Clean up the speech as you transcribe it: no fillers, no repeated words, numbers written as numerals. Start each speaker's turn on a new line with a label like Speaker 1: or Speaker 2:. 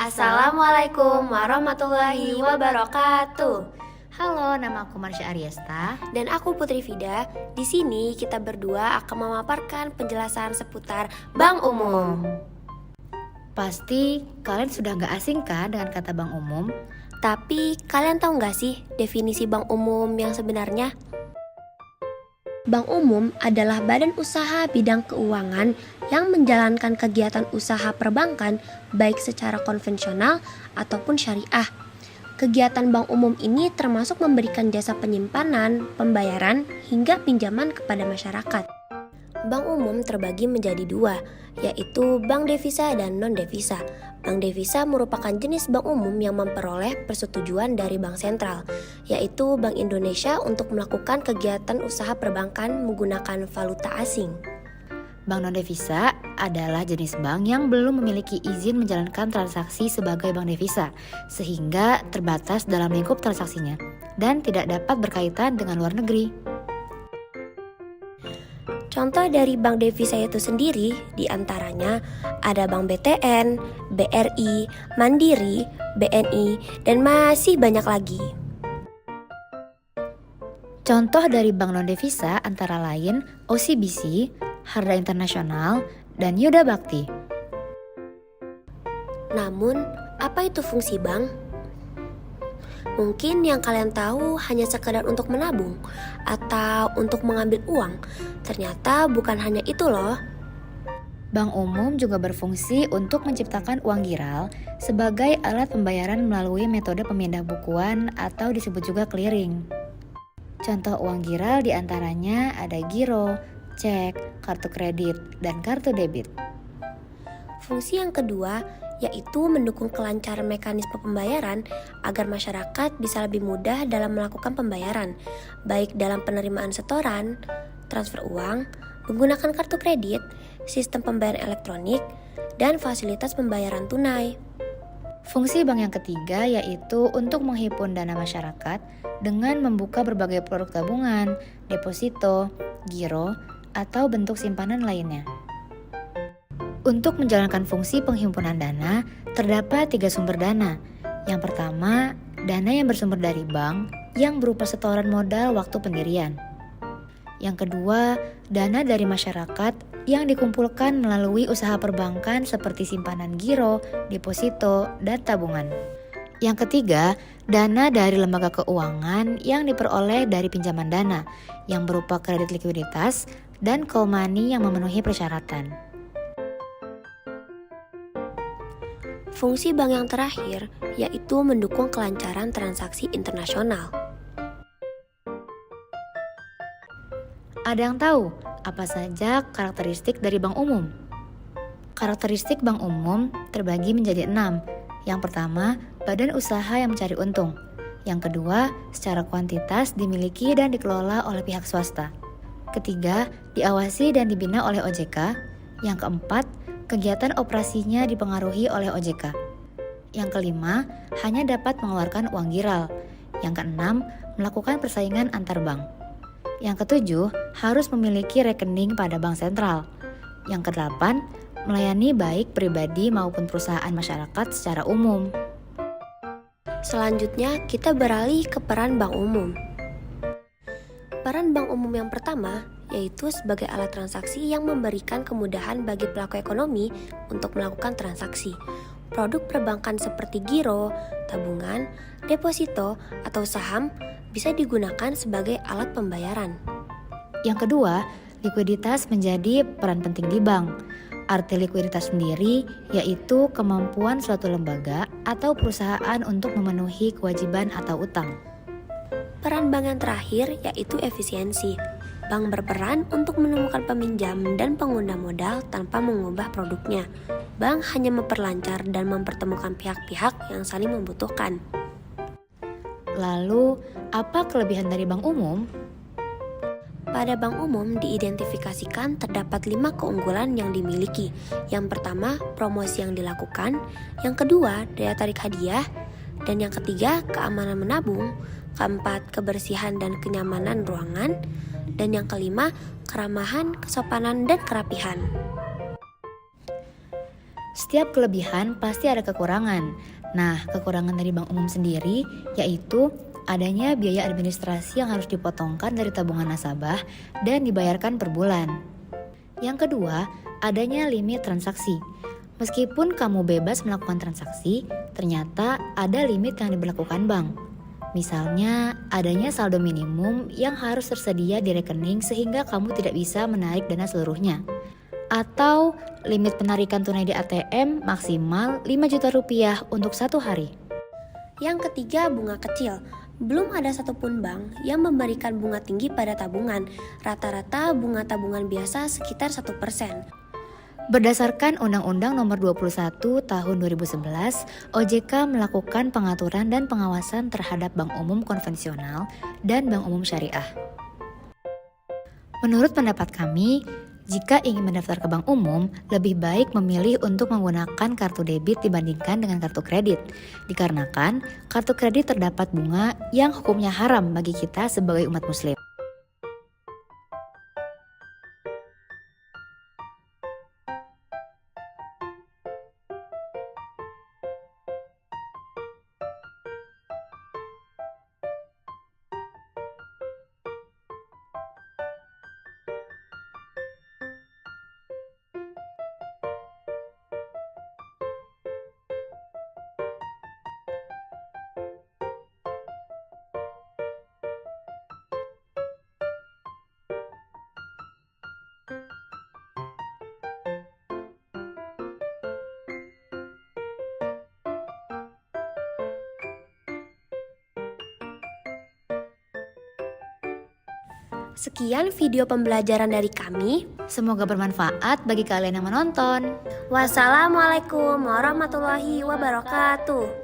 Speaker 1: Assalamualaikum warahmatullahi wabarakatuh.
Speaker 2: Halo, nama aku Marsha Ariesta.
Speaker 1: Dan aku Putri Fida. Di sini kita berdua akan memaparkan penjelasan seputar bank umum.
Speaker 2: Pasti kalian sudah gak asing kan dengan kata bank umum?
Speaker 1: Tapi kalian tahu gak sih definisi bank umum yang sebenarnya? Bank umum adalah badan usaha bidang keuangan yang menjalankan kegiatan usaha perbankan baik secara konvensional ataupun syariah. Kegiatan bank umum ini termasuk memberikan jasa penyimpanan, pembayaran, hingga pinjaman kepada masyarakat. Bank umum terbagi menjadi dua, yaitu bank devisa dan non-devisa. Bank devisa merupakan jenis bank umum yang memperoleh persetujuan dari Bank Sentral, yaitu Bank Indonesia untuk melakukan kegiatan usaha perbankan menggunakan valuta asing.
Speaker 2: Bank non-devisa adalah jenis bank yang belum memiliki izin menjalankan transaksi sebagai bank devisa, sehingga terbatas dalam lingkup transaksinya dan tidak dapat berkaitan dengan luar negeri.
Speaker 1: Contoh dari bank devisa itu sendiri diantaranya ada Bank BTN, BRI, Mandiri, BNI, dan masih banyak lagi.
Speaker 2: Contoh dari bank non-devisa antara lain OCBC, Harda Internasional, dan Yuda Bakti.
Speaker 1: Namun, apa itu fungsi bank? Mungkin yang kalian tahu hanya sekedar untuk menabung atau untuk mengambil uang. Ternyata bukan hanya itu loh.
Speaker 2: Bank umum juga berfungsi untuk menciptakan uang giral sebagai alat pembayaran melalui metode pemindah bukuan atau disebut juga clearing. Contoh uang giral diantaranya ada giro, cek, kartu kredit, dan kartu debit.
Speaker 1: Fungsi yang kedua yaitu mendukung kelancaran mekanisme pembayaran agar masyarakat bisa lebih mudah dalam melakukan pembayaran, baik dalam penerimaan setoran, transfer uang, menggunakan kartu kredit, sistem pembayaran elektronik, dan fasilitas pembayaran tunai.
Speaker 2: Fungsi bank yang ketiga yaitu untuk menghimpun dana masyarakat dengan membuka berbagai produk tabungan, deposito, giro, atau bentuk simpanan lainnya. Untuk menjalankan fungsi penghimpunan dana, terdapat 3 sumber dana. Yang pertama, dana yang bersumber dari bank yang berupa setoran modal waktu pendirian. Yang kedua, dana dari masyarakat yang dikumpulkan melalui usaha perbankan seperti simpanan giro, deposito, dan tabungan. Yang ketiga, dana dari lembaga keuangan yang diperoleh dari pinjaman dana yang berupa kredit likuiditas dan call money yang memenuhi persyaratan.
Speaker 1: Fungsi bank yang terakhir yaitu mendukung kelancaran transaksi internasional.
Speaker 2: Ada yang tahu apa saja karakteristik dari bank umum? Karakteristik bank umum terbagi menjadi 6. Yang pertama, badan usaha yang mencari untung. Yang kedua, secara kuantitas dimiliki dan dikelola oleh pihak swasta. Ketiga, diawasi dan dibina oleh OJK. Yang keempat, kegiatan operasinya dipengaruhi oleh OJK. Yang kelima, hanya dapat mengeluarkan uang giral. Yang keenam, melakukan persaingan antar bank. Yang ketujuh, harus memiliki rekening pada Bank Sentral. Yang kedelapan, melayani baik pribadi maupun perusahaan masyarakat secara umum.
Speaker 1: Selanjutnya, kita beralih ke peran bank umum. Peran bank umum yang pertama yaitu sebagai alat transaksi yang memberikan kemudahan bagi pelaku ekonomi untuk melakukan transaksi. Produk perbankan seperti giro, tabungan, deposito, atau saham bisa digunakan sebagai alat pembayaran.
Speaker 2: Yang kedua, likuiditas menjadi peran penting di bank. Arti likuiditas sendiri yaitu kemampuan suatu lembaga atau perusahaan untuk memenuhi kewajiban atau utang.
Speaker 1: Peran bank yang terakhir yaitu efisiensi. Bank berperan untuk menemukan peminjam dan pengguna modal tanpa mengubah produknya. Bank hanya memperlancar dan mempertemukan pihak-pihak yang saling membutuhkan.
Speaker 2: Lalu, apa kelebihan dari bank umum?
Speaker 1: Pada bank umum diidentifikasikan terdapat 5 keunggulan yang dimiliki. Yang pertama, promosi yang dilakukan. Yang kedua, daya tarik hadiah. Dan yang ketiga, keamanan menabung. Keempat, kebersihan dan kenyamanan ruangan. Dan yang kelima, keramahan, kesopanan, dan kerapihan.
Speaker 2: Setiap kelebihan pasti ada kekurangan. Nah, kekurangan dari bank umum sendiri yaitu adanya biaya administrasi yang harus dipotongkan dari tabungan nasabah dan dibayarkan per bulan. Yang kedua, adanya limit transaksi. Meskipun kamu bebas melakukan transaksi, ternyata ada limit yang diberlakukan bank. Misalnya, adanya saldo minimum yang harus tersedia di rekening sehingga kamu tidak bisa menarik dana seluruhnya. Atau limit penarikan tunai di ATM maksimal 5 juta rupiah untuk 1 hari.
Speaker 1: Yang ketiga, bunga kecil. Belum ada satupun bank yang memberikan bunga tinggi pada tabungan. Rata-rata bunga tabungan biasa sekitar 1%.
Speaker 2: Berdasarkan Undang-Undang Nomor 21 Tahun 2011, OJK melakukan pengaturan dan pengawasan terhadap bank umum konvensional dan bank umum syariah. Menurut pendapat kami, jika ingin mendaftar ke bank umum, lebih baik memilih untuk menggunakan kartu debit dibandingkan dengan kartu kredit. Dikarenakan, kartu kredit terdapat bunga yang hukumnya haram bagi kita sebagai umat muslim.
Speaker 1: Sekian video pembelajaran dari kami.
Speaker 2: Semoga bermanfaat bagi kalian yang menonton.
Speaker 1: Wassalamualaikum warahmatullahi wabarakatuh.